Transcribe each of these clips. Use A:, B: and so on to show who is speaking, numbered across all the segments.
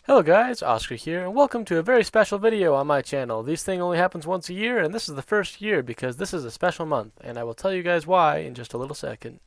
A: Hello guys, Oscar here, and welcome to a very special video on my channel. This thing only happens once a year, and this is the first year because this is a special month, and I will tell you guys why in just a little second.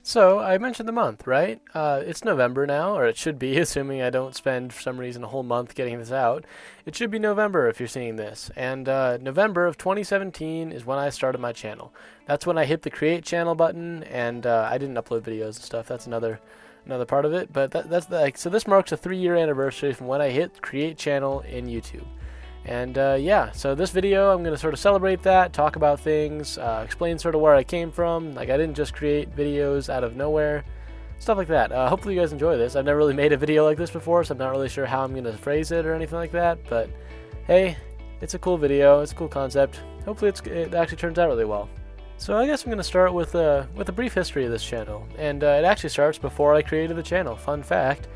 A: So, I mentioned the month, right? It's November now, or it should be, assuming I don't spend, for some reason, a whole month getting this out. It should be November if you're seeing this. And November of 2017 is when I started my channel. That's when I hit the create channel button, and I didn't upload videos and stuff. That's another part of it. But so this marks a 3-year anniversary from when I hit create channel in YouTube. And yeah, so this video I'm going to sort of celebrate that, talk about things, explain sort of where I came from. Like, I didn't just create videos out of nowhere, stuff like that. Hopefully you guys enjoy this. I've never really made a video like this before, so I'm not really sure how I'm going to phrase it or anything like that. But hey, it's a cool video, it's a cool concept. Hopefully it actually turns out really well. So I guess I'm going to start with a brief history of this channel. And it actually starts before I created the channel, fun fact.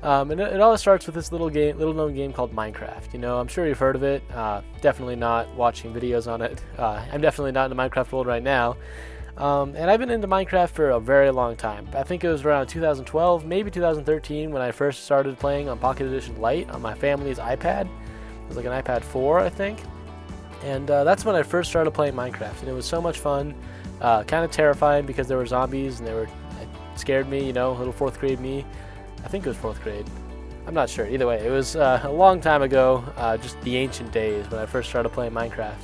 A: And it all starts with this little known game called Minecraft. You know, I'm sure you've heard of it. Definitely not watching videos on it. I'm definitely not in the Minecraft world right now. And I've been into Minecraft for a very long time. I think it was around 2012, maybe 2013, when I first started playing on Pocket Edition Lite on my family's iPad. It was like an iPad 4, I think. And that's when I first started playing Minecraft, and it was so much fun. Kind of terrifying because there were zombies, and it scared me, you know, little 4th grade me. I think it was 4th grade. I'm not sure. Either way, it was a long time ago, just the ancient days when I first started playing Minecraft.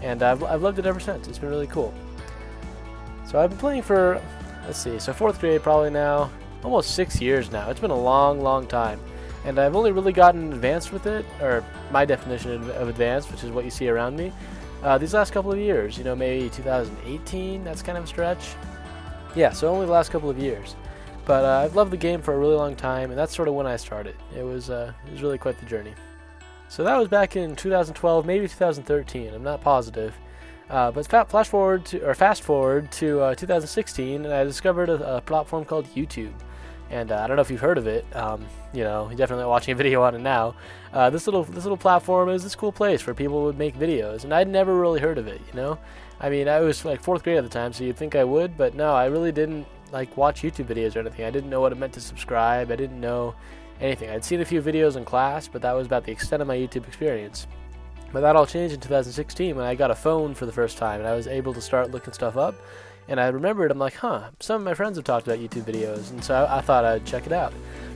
A: And I've loved it ever since. It's been really cool. So I've been playing for, let's see, so 4th grade probably now, almost 6 years now. It's been a long, long time. And I've only really gotten advanced with it, or my definition of advanced, which is what you see around me, these last couple of years. You know, maybe 2018, that's kind of a stretch. Yeah, so only the last couple of years. But I've loved the game for a really long time, and that's sort of when I started. It was really quite the journey. So that was back in 2012, maybe 2013. I'm not positive. But fast forward to 2016, and I discovered a platform called YouTube. And I don't know if you've heard of it. You know, you're definitely watching a video on it now. This little platform is this cool place where people would make videos, and I'd never really heard of it. You know, I mean, I was like 4th grade at the time, so you'd think I would, but no, I really didn't like watch YouTube videos or anything. I didn't know what it meant to subscribe. I didn't know anything. I'd seen a few videos in class, but that was about the extent of my YouTube experience. But that all changed in 2016 when I got a phone for the first time, and I was able to start looking stuff up. And I remembered, I'm like, some of my friends have talked about YouTube videos, and so I thought I'd check it out.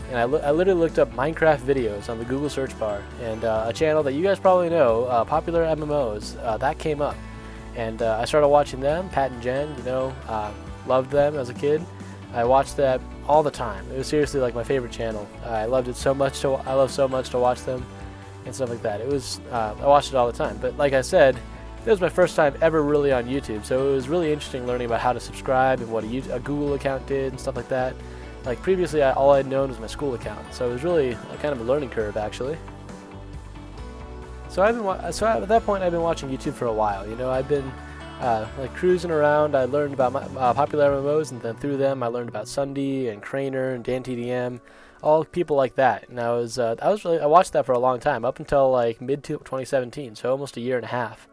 A: And I literally looked up Minecraft videos on the Google search bar, and a channel that you guys probably know, Popular MMOs, that came up. And I started watching them, Pat and Jen, you know, loved them as a kid. I watched that all the time. It was seriously like my favorite channel. I loved it so much. I love so much to watch them and stuff like that. It was I watched it all the time. But like I said, it was my first time ever really on YouTube, so it was really interesting learning about how to subscribe and what a Google account did and stuff like that. Like previously, all I'd known was my school account, so it was really kind of a learning curve actually. So at that point, I've been watching YouTube for a while. You know, I've been like cruising around. I learned about popular MMOs, and then through them I learned about Sunday and Craner and DanTDM, all people like that. And I watched that for a long time, up until like mid 2017, so almost a year and a half.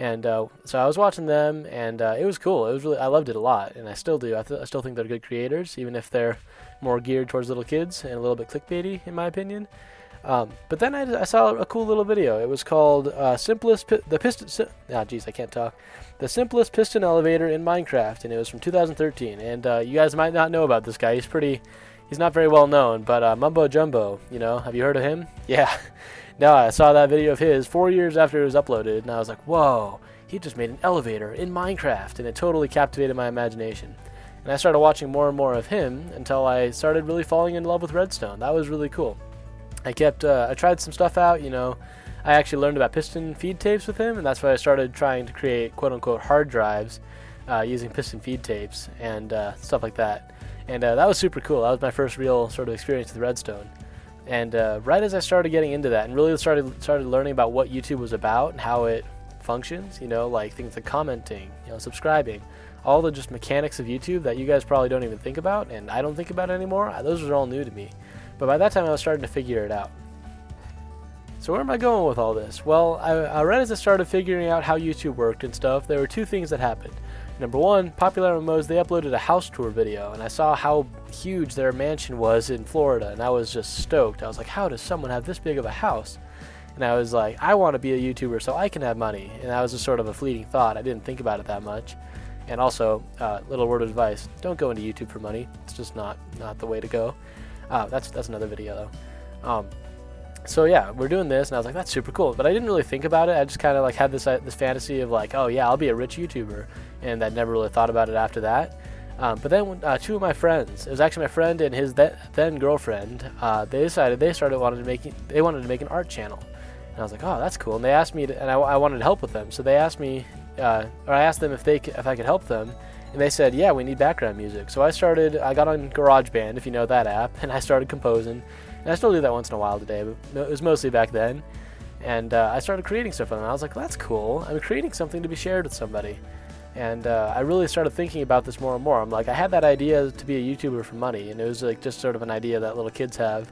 A: And so I was watching them, and it was cool. It was I loved it a lot, and I still do. I still think they're good creators, even if they're more geared towards little kids and a little bit clickbaity, in my opinion. But then I saw a cool little video. It was called The Simplest Piston Elevator in Minecraft, and it was from 2013. And you guys might not know about this guy. He's not very well known, but Mumbo Jumbo, you know, have you heard of him? Yeah. No, I saw that video of his 4 years after it was uploaded, and I was like, whoa, he just made an elevator in Minecraft, and it totally captivated my imagination. And I started watching more and more of him until I started really falling in love with redstone. That was really cool. I tried some stuff out, you know. I actually learned about piston feed tapes with him, and that's why I started trying to create quote-unquote hard drives using piston feed tapes and stuff like that. And that was super cool. That was my first real sort of experience with redstone. And right as I started getting into that and really started learning about what YouTube was about and how it functions, you know, like things like commenting, you know, subscribing, all the just mechanics of YouTube that you guys probably don't even think about, and I don't think about anymore, those are all new to me. But by that time I was starting to figure it out. So where am I going with all this? Well, I right as I started figuring out how YouTube worked and stuff, there were two things that happened. Number one, Popular MMOs, they uploaded a house tour video, and I saw how huge their mansion was in Florida, and I was just stoked. I was like, how does someone have this big of a house? And I was like, I want to be a YouTuber so I can have money. And that was just sort of a fleeting thought. I didn't think about it that much. And also, little word of advice, don't go into YouTube for money. It's just not the way to go. That's another video, though. So yeah, we're doing this, and I was like, that's super cool. But I didn't really think about it. I just kind of like had this fantasy of like, oh yeah, I'll be a rich YouTuber, and I never really thought about it after that. But then two of my friends, it was actually my friend and his then girlfriend, they decided they wanted to make an art channel, and I was like, oh, that's cool. And they asked me, and I wanted to help with them, so they asked me, or I asked them if I could help them. And they said, yeah, we need background music. So I got on GarageBand, if you know that app, and I started composing. And I still do that once in a while today, but it was mostly back then. And I started creating stuff on them. I was like, that's cool. I'm creating something to be shared with somebody. And I really started thinking about this more and more. I'm like, I had that idea to be a YouTuber for money, and it was like just sort of an idea that little kids have.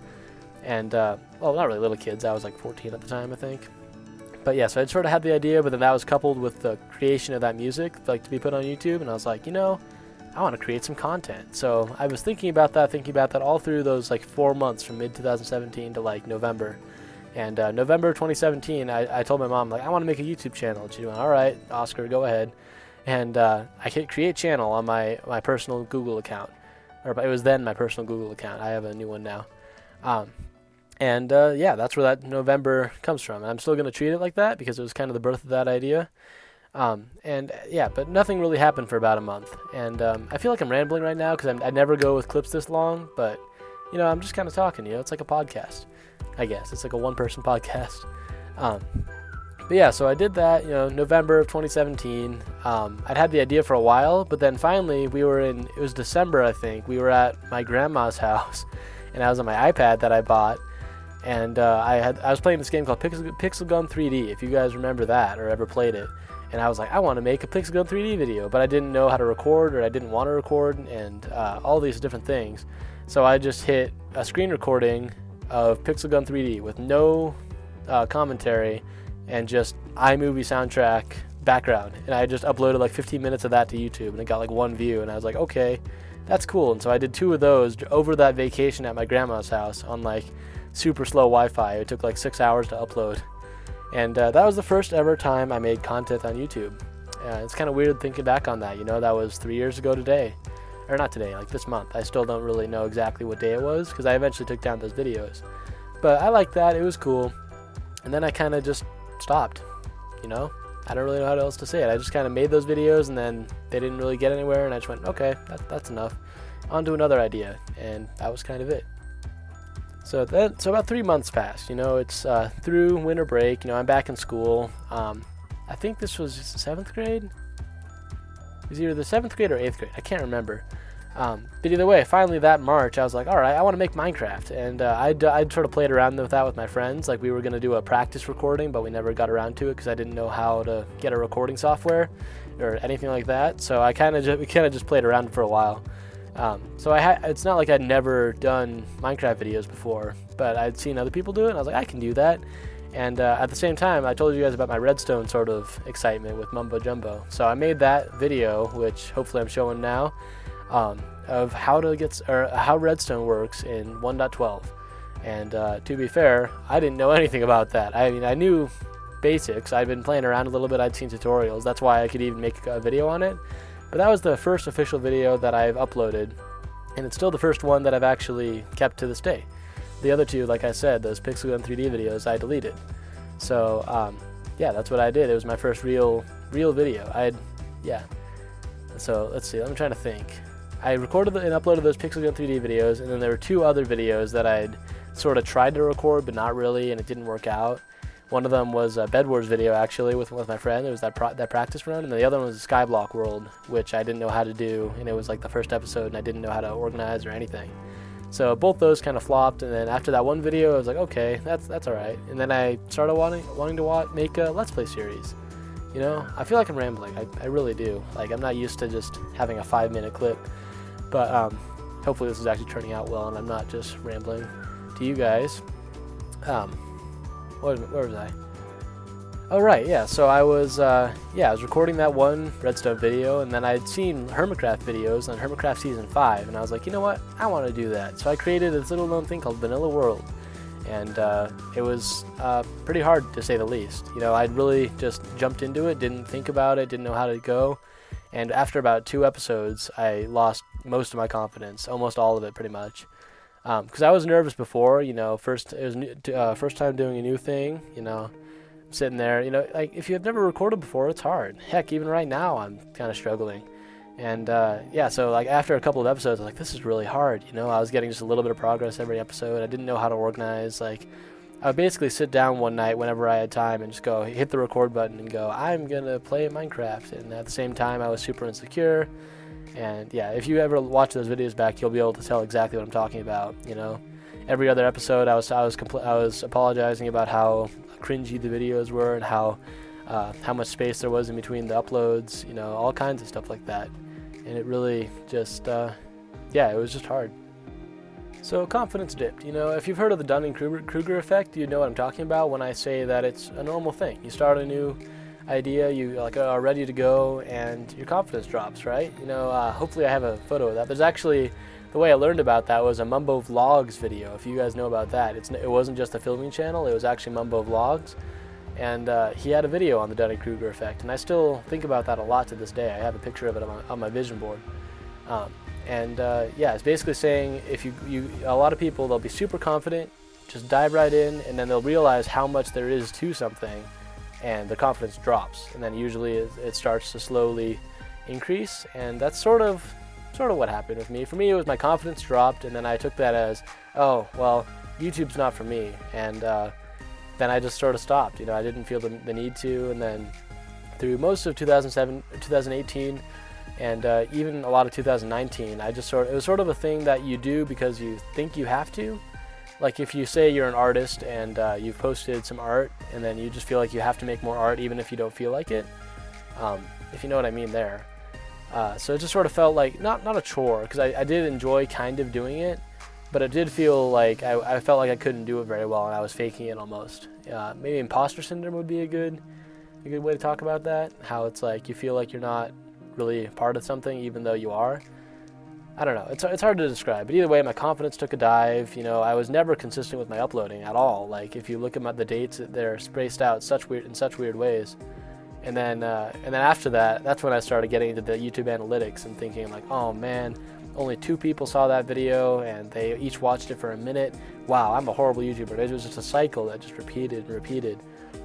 A: And, well, not really little kids. I was like 14 at the time, I think. But yeah, so I sort of had the idea, but then that was coupled with the creation of that music, like to be put on YouTube, and I was like, you know, I want to create some content. So I was thinking about that all through those like 4 months from mid-2017 to like November. And November 2017, I told my mom, like, I want to make a YouTube channel. And she went, all right, Oscar, go ahead. And I hit create channel on my personal Google account. Or it was then my personal Google account. I have a new one now. Yeah, that's where that November comes from. And I'm still going to treat it like that because it was kind of the birth of that idea. Yeah, but nothing really happened for about a month. And I feel like I'm rambling right now because I never go with clips this long. But, you know, I'm just kind of talking, you know. It's like a podcast, I guess. It's like a one-person podcast. But yeah, so I did that, you know, November of 2017. I'd had the idea for a while, but then finally it was December, I think. We were at my grandma's house, and I was on my iPad that I bought. And I was playing this game called Pixel Gun 3D, if you guys remember that or ever played it. And I was like, I want to make a Pixel Gun 3D video, but I didn't know how to record, or I didn't want to record, and all these different things. So I just hit a screen recording of Pixel Gun 3D with no commentary and just iMovie soundtrack background. And I just uploaded like 15 minutes of that to YouTube, and it got like 1 view. And I was like, okay, that's cool. And so I did 2 of those over that vacation at my grandma's house on like super slow Wi-Fi. It took like 6 hours to upload. And that was the first ever time I made content on YouTube. It's kind of weird thinking back on that. You know, that was 3 years ago today. Or not today, like this month. I still don't really know exactly what day it was because I eventually took down those videos. But I liked that. It was cool. And then I kind of just stopped. You know? I don't really know how else to say it. I just kind of made those videos, and then they didn't really get anywhere, and I just went, okay, that's enough. On to another idea. And that was kind of it. So about 3 months passed. You know, it's through winter break. You know, I'm back in school. I think this was 7th grade. It was either the 7th grade or 8th grade. I can't remember. But either way, finally that March, I was like, all right, I want to make Minecraft. And I'd sort of played around with that with my friends. Like, we were going to do a practice recording, but we never got around to it because I didn't know how to get a recording software or anything like that. So we kind of just played around for a while. So it's not like I'd never done Minecraft videos before, but I'd seen other people do it, and I was like, I can do that. And at the same time, I told you guys about my redstone sort of excitement with Mumbo Jumbo. So I made that video, which hopefully I'm showing now, of how redstone works in 1.12. And to be fair, I didn't know anything about that. I mean, I knew basics. I'd been playing around a little bit. I'd seen tutorials. That's why I could even make a video on it. But that was the first official video that I've uploaded, and it's still the first one that I've actually kept to this day. The other 2, like I said, those Pixel Gun 3D videos, I deleted. So, yeah, that's what I did. It was my first real video. Yeah. So, let's see. I'm trying to think. I recorded and uploaded those Pixel Gun 3D videos, and then there were 2 other videos that I'd sort of tried to record, but not really, and it didn't work out. One of them was a Bed Wars video, actually, with my friend. It was that practice run. And then the other one was a Skyblock World, which I didn't know how to do. And it was like the first episode, and I didn't know how to organize or anything. So both those kind of flopped. And then after that one video, I was like, okay, that's all right. And then I started wanting to make a Let's Play series. You know, I feel like I'm rambling. I really do. Like, I'm not used to just having a 5-minute clip. But hopefully this is actually turning out well, and I'm not just rambling to you guys. where was I? Oh right, yeah. So I was I was recording that one Redstone video, and then I'd seen Hermitcraft videos on Hermitcraft Season 5, and I was like, you know what? I want to do that. So I created this little known thing called Vanilla World, and it was pretty hard to say the least. You know, I'd really just jumped into it, didn't think about it, didn't know how to go, and after about 2 episodes, I lost most of my confidence, almost all of it, pretty much. Because I was nervous before, you know. First time doing a new thing, you know. Sitting there, you know, like if you've never recorded before, it's hard. Heck, even right now, I'm kind of struggling. And so like after a couple of episodes, I was like, this is really hard. You know, I was getting just a little bit of progress every episode. I didn't know how to organize. Like, I would basically sit down one night whenever I had time and just go hit the record button and go, I'm gonna play Minecraft. And at the same time, I was super insecure. And yeah, if you ever watch those videos back, you'll be able to tell exactly what I'm talking about. You know, every other episode, I was apologizing about how cringy the videos were and how much space there was in between the uploads, you know, all kinds of stuff like that. And it really just it was just hard. So confidence dipped. You know, if you've heard of the Dunning-Kruger effect, you know what I'm talking about when I say that it's a normal thing. You start a new idea, you are ready to go, and your confidence drops, right? You know, hopefully I have a photo of that. There's actually, the way I learned about that was a Mumbo Vlogs video, if you guys know about that. It wasn't just a filming channel, it was actually Mumbo Vlogs. And he had a video on the Dunning-Kruger effect, and I still think about that a lot to this day. I have a picture of it on my vision board. It's basically saying if a lot of people, they'll be super confident, just dive right in, and then they'll realize how much there is to something, and the confidence drops. And then usually it starts to slowly increase, and that's sort of what happened with me. For me, it was my confidence dropped, and then I took that as, oh, well, YouTube's not for me. And then I just sort of stopped. You know, I didn't feel the need to. And then through most of 2018, and even a lot of 2019, it was sort of a thing that you do because you think you have to. Like if you say you're an artist and you've posted some art, and then you just feel like you have to make more art even if you don't feel like it, if you know what I mean there. So it just sort of felt like, not a chore, because I did enjoy kind of doing it, but it did feel like I felt like I couldn't do it very well, and I was faking it almost. Maybe imposter syndrome would be a good way to talk about that, how it's like you feel like you're not really part of something even though you are. I don't know, it's hard to describe, but either way, my confidence took a dive. You know, I was never consistent with my uploading at all. Like if you look at the dates, they're spaced out in such weird ways. And then after that, that's when I started getting into the YouTube analytics and thinking like, oh man, only 2 people saw that video and they each watched it for a minute. Wow, I'm a horrible YouTuber. It was just a cycle that just repeated and repeated.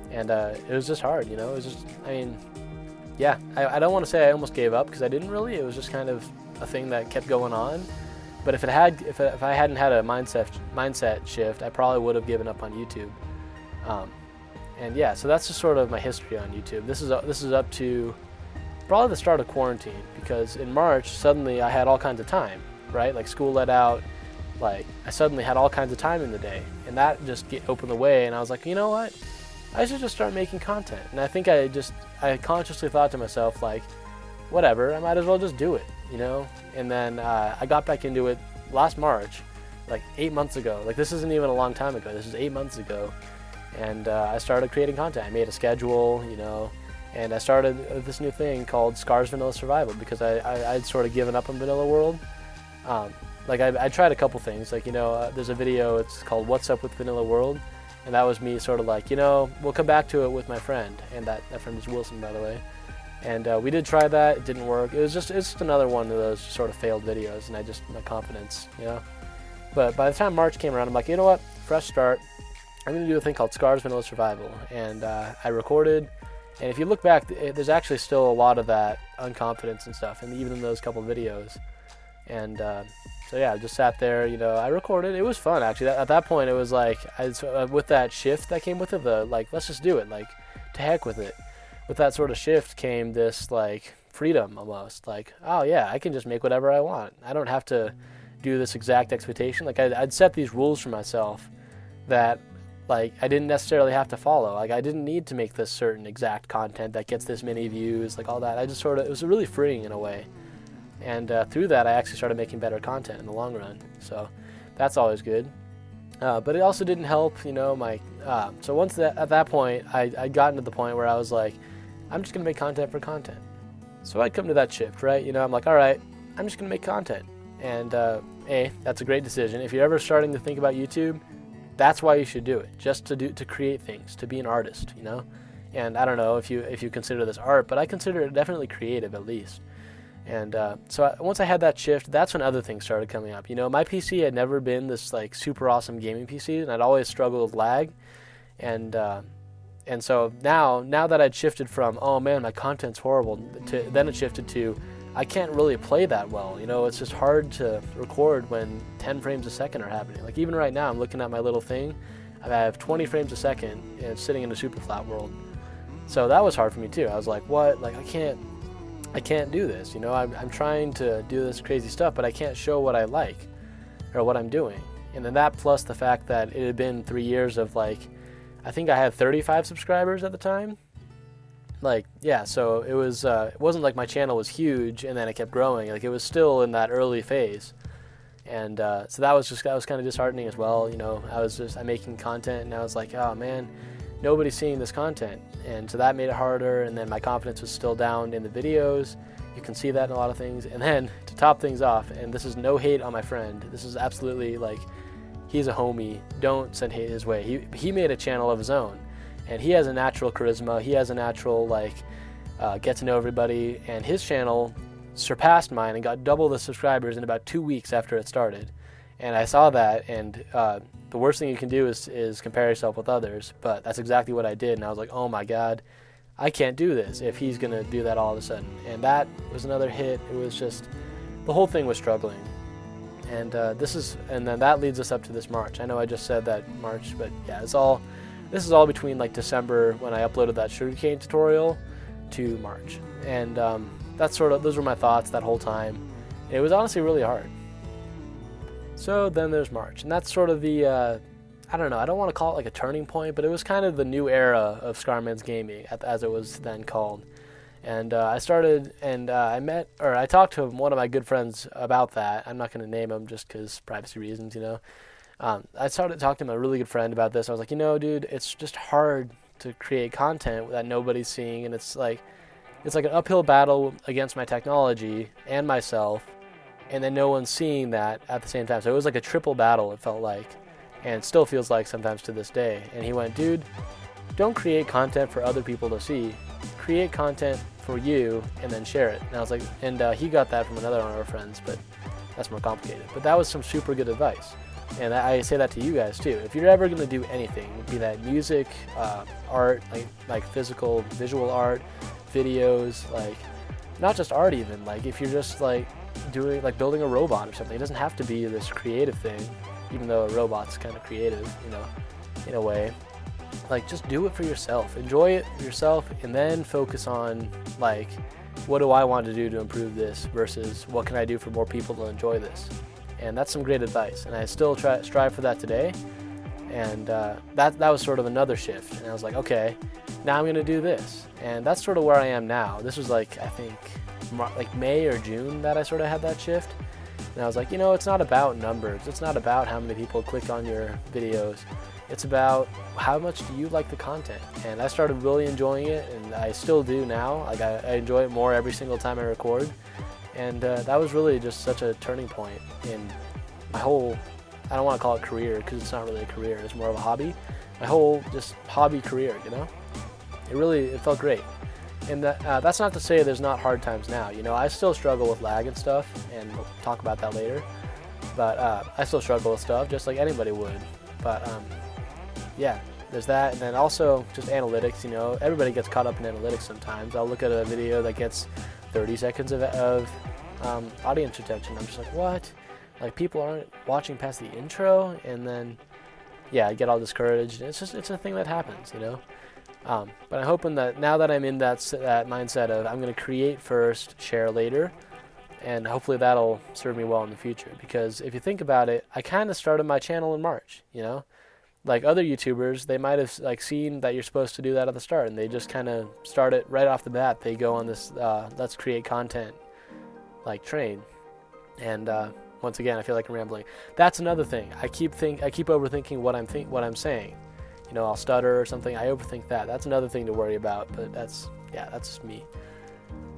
A: And it was just hard, you know. It was just, I don't want to say I almost gave up, because I didn't really. It was just kind of a thing that kept going on. But if I hadn't had a mindset shift, I probably would have given up on YouTube. So that's just sort of my history on YouTube. This is up to probably the start of quarantine, because in March suddenly I had all kinds of time, right? Like school let out, like I suddenly had all kinds of time in the day, and that just opened the way. And I was like, you know what? I should just start making content. And I think I consciously thought to myself like, whatever, I might as well just do it, you know. And then I got back into it last March, like 8 months ago. Like this isn't even a long time ago. This is 8 months ago. And I started creating content. I made a schedule, you know, and I started this new thing called Scars Vanilla Survival, because I'd sort of given up on Vanilla World. I tried a couple things, like, you know, there's a video, it's called What's Up with Vanilla World, and that was me sort of like, you know, we'll come back to it with my friend, and that friend is Wilson, by the way. And we did try that, it didn't work. It's just another one of those sort of failed videos, and my confidence, you know. But by the time March came around, I'm like, you know what, fresh start. I'm going to do a thing called Scars Vanilla Survival, and I recorded, and if you look back, there's actually still a lot of that unconfidence and stuff, and even in those couple videos. And I just sat there, you know, I recorded. It was fun, actually. At that point, it was like, with that shift that came with it, let's just do it, like, to heck with it. With that sort of shift came this, like, freedom almost, like, oh yeah, I can just make whatever I want. I don't have to do this exact expectation. Like, I'd set these rules for myself that, like, I didn't necessarily have to follow. Like, I didn't need to make this certain exact content that gets this many views, like all that. I just it was really freeing in a way. And through that, I actually started making better content in the long run. So that's always good. But it also didn't help, so once at that point, I'd gotten to the point where I was like, I'm just going to make content for content. So I'd come to that shift, right? I'm like, all right, I'm just going to make content. And that's a great decision. If you're ever starting to think about YouTube, that's why you should do it, just to create things, to be an artist, And I don't know if you consider this art, but I consider it definitely creative at least. And so once I had that shift, that's when other things started coming up. My PC had never been this like super awesome gaming PC, and I'd always struggled with lag. And so now that I'd shifted from, oh man, my content's horrible, then it shifted to, I can't really play that well. It's just hard to record when 10 frames a second are happening. Like even right now, I'm looking at my little thing. I have 20 frames a second, and it's sitting in a super flat world. So that was hard for me too. I was like, what? Like I can't do this. I'm trying to do this crazy stuff, but I can't show what I like or what I'm doing. And then that plus the fact that it had been 3 years of like, I think I had 35 subscribers at the time. So it wasn't like my channel was huge and then it kept growing. Like it was still in that early phase. And so that was kind of disheartening as well. I'm making content and I was like, oh man, nobody's seeing this content. And so that made it harder, and then my confidence was still down in the videos. You can see that in a lot of things. And then to top things off, and this is no hate on my friend, this is absolutely like, he's a homie, don't send hate his way. He made a channel of his own, and he has a natural charisma, he has a natural get to know everybody, and his channel surpassed mine and got double the subscribers in about 2 weeks after it started. And I saw that, and the worst thing you can do is compare yourself with others, but that's exactly what I did, and I was like, oh my god, I can't do this if he's going to do that all of a sudden. And that was another hit. It was just, the whole thing was struggling. And then that leads us up to this March. I know I just said that March, but yeah, this is all between like December when I uploaded that sugarcane tutorial to March. And those were my thoughts that whole time. And it was honestly really hard. So then there's March, and that's sort of the, I don't know, I don't want to call it like a turning point, but it was kind of the new era of Scarman's Gaming, as it was then called. And I started, and I talked to one of my good friends about that. I'm not going to name him just because privacy reasons, I started talking to a really good friend about this. I was like, dude, it's just hard to create content that nobody's seeing, and it's like an uphill battle against my technology and myself, and then no one's seeing that at the same time. So it was like a triple battle, it felt like, and it still feels like sometimes to this day. And he went, dude, don't create content for other people to see. Create content for you and then share it. And I was like, and he got that from another one of our friends, but that's more complicated. But that was some super good advice. And I say that to you guys too. If you're ever going to do anything, be that music, art, like physical, visual art, videos, like not just art even, like if you're just like building a robot or something, it doesn't have to be this creative thing, even though a robot's kind of creative, in a way. Like just do it for yourself, enjoy it yourself, and then focus on like, what do I want to do to improve this versus what can I do for more people to enjoy this. And that's some great advice, and I still strive for that today. And that was sort of another shift, and I was like, okay, now I'm going to do this. And that's sort of where I am now. This was like, I think like May or June that I sort of had that shift. And I was like, it's not about numbers. It's not about how many people click on your videos. It's about how much do you like the content. And I started really enjoying it, and I still do now. Like I enjoy it more every single time I record. And that was really just such a turning point in my whole, I don't want to call it career because it's not really a career, it's more of a hobby. My whole just hobby career, It felt great. And that's not to say there's not hard times now. I still struggle with lag and stuff, and we'll talk about that later. But I still struggle with stuff just like anybody would. But yeah, there's that. And then also just analytics, everybody gets caught up in analytics sometimes. I'll look at a video that gets 30 seconds of audience attention. I'm just like, what? Like people aren't watching past the intro, and then yeah, I get all discouraged. It's a thing that happens, But I'm hoping that now that I'm in that mindset of I'm going to create first, share later, and hopefully that'll serve me well in the future. Because if you think about it, I kind of started my channel in March, Like other YouTubers, they might have seen that you're supposed to do that at the start, and they just kind of start it right off the bat. They go on this let's create content train. And once again, I feel like I'm rambling. That's another thing. I keep overthinking what I'm saying. You know, I'll stutter or something. I overthink that. That's another thing to worry about. But that's just me.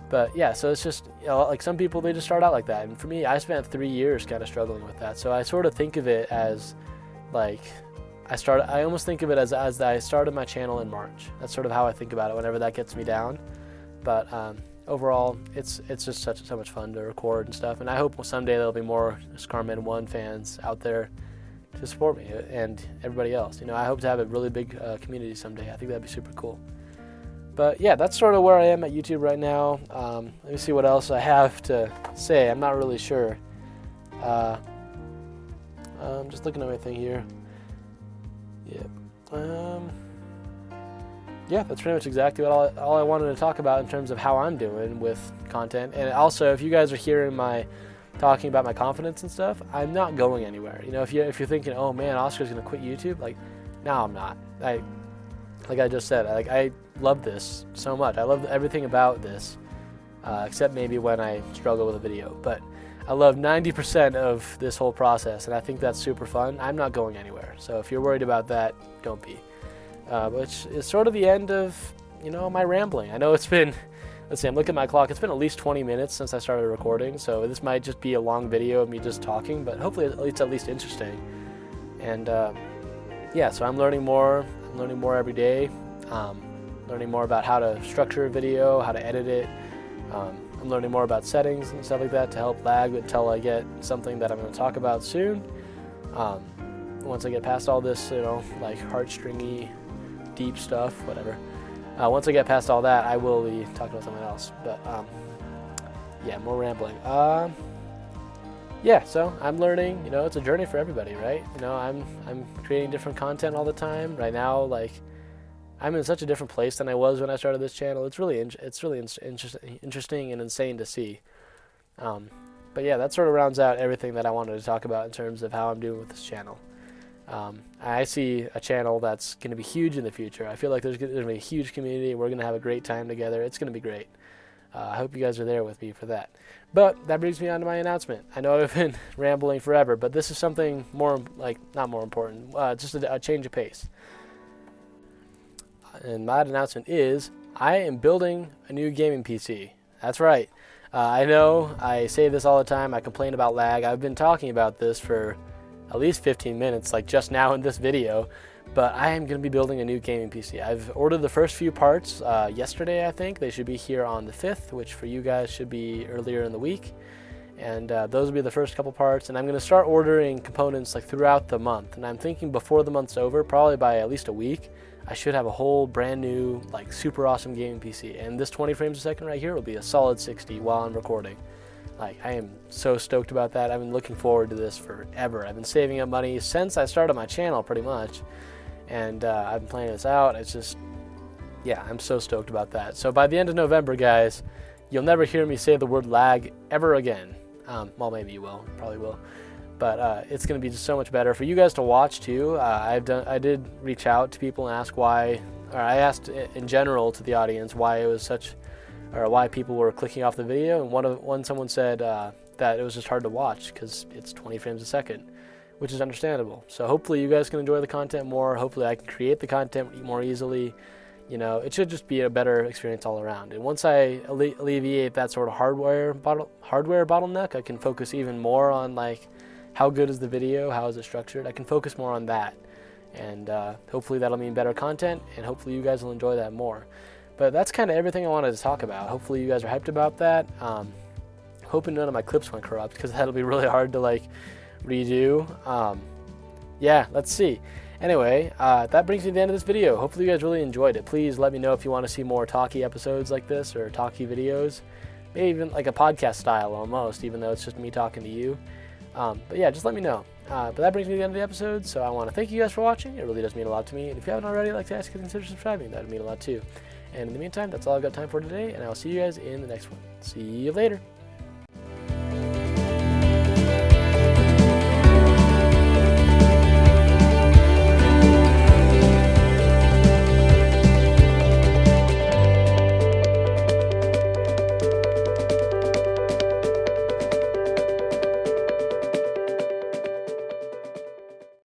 A: But yeah, so it's just, you know, like some people, they just start out like that. And for me, I spent 3 years kind of struggling with that. So I sort of think of it as like, I almost think of it as I started my channel in March. That's sort of how I think about it whenever that gets me down. But overall, it's just so much fun to record and stuff. And I hope someday there'll be more Scarman 1 fans out there to support me and everybody else. You know, I hope to have a really big community someday. I think that'd be super cool. But yeah, that's sort of where I am at YouTube right now. Let me see what else I have to say. I'm not really sure. I'm just looking at my thing here. Yeah, that's pretty much exactly what all I wanted to talk about in terms of how I'm doing with content. And also, if you guys are hearing my talking about my confidence and stuff, I'm not going anywhere. You know, if you're thinking, oh man, Oscar's gonna quit YouTube, like, no, I'm not. Like I just said, I love this so much. I love everything about this, except maybe when I struggle with a video. But I love 90% of this whole process, and I think that's super fun. I'm not going anywhere. So if you're worried about that, don't be. Which is sort of the end of, you know, my rambling. I know it's been, let's see, I'm looking at my clock. It's been at least 20 minutes since I started recording, so this might just be a long video of me just talking, but hopefully it's at least interesting. And yeah, so I'm learning more. I'm learning more every day. Learning more about how to structure a video, how to edit it. I'm learning more about settings and stuff like that to help lag until I get something that I'm going to talk about soon. Once I get past all this, you know, like heartstringy, deep stuff, whatever. Once I get past all that, I will be talking about something else. But yeah, more rambling. Yeah, so I'm learning. You know, it's a journey for everybody, right? You know, I'm creating different content all the time. Right now, like, I'm in such a different place than I was when I started this channel. It's really interesting and insane to see. But yeah, that sort of rounds out everything that I wanted to talk about in terms of how I'm doing with this channel. I see a channel that's going to be huge in the future. I feel like there's going to be a huge community. We're going to have a great time together. It's going to be great. I hope you guys are there with me for that. But that brings me on to my announcement. I know I've been rambling forever, but this is something more, like, not more important, just a change of pace. And my announcement is I am building a new gaming PC. That's right. I know I say this all the time. I complain about lag. I've been talking about this for at least 15 minutes, like just now in this video. But I am going to be building a new gaming PC. I've ordered the first few parts yesterday, I think. They should be here on the 5th, which for you guys should be earlier in the week. And those will be the first couple parts. And I'm going to start ordering components like throughout the month. And I'm thinking before the month's over, probably by at least a week, I should have a whole brand new, like, super awesome gaming PC. And this 20 frames a second right here will be a solid 60 while I'm recording. Like, I am so stoked about that. I've been looking forward to this forever. I've been saving up money since I started my channel, pretty much. And I've been planning this out. It's just, yeah, I'm so stoked about that. So by the end of November, guys, you'll never hear me say the word lag ever again. Well, maybe you will. Probably will. But it's going to be just so much better for you guys to watch too. I did reach out to people and ask why, or I asked in general to the audience why it was such, or why people were clicking off the video. And someone said that it was just hard to watch because it's 20 frames a second, which is understandable. So hopefully you guys can enjoy the content more. Hopefully I can create the content more easily. You know, it should just be a better experience all around. And once I alleviate that sort of hardware bottleneck, I can focus even more on, like, how good is the video? How is it structured? I can focus more on that. And hopefully that'll mean better content, and hopefully you guys will enjoy that more. But that's kind of everything I wanted to talk about. Hopefully you guys are hyped about that. Hoping none of my clips went corrupt, because that'll be really hard to, like, redo. Yeah, let's see. Anyway, that brings me to the end of this video. Hopefully you guys really enjoyed it. Please let me know if you want to see more talkie episodes like this, or talkie videos. Maybe even like a podcast style almost, even though it's just me talking to you. But yeah, just let me know. But that brings me to the end of the episode, so I want to thank you guys for watching. It really does mean a lot to me. And if you haven't already, I'd like to ask you to consider subscribing. That would mean a lot too. And in the meantime, that's all I've got time for today, and I'll see you guys in the next one. See you later.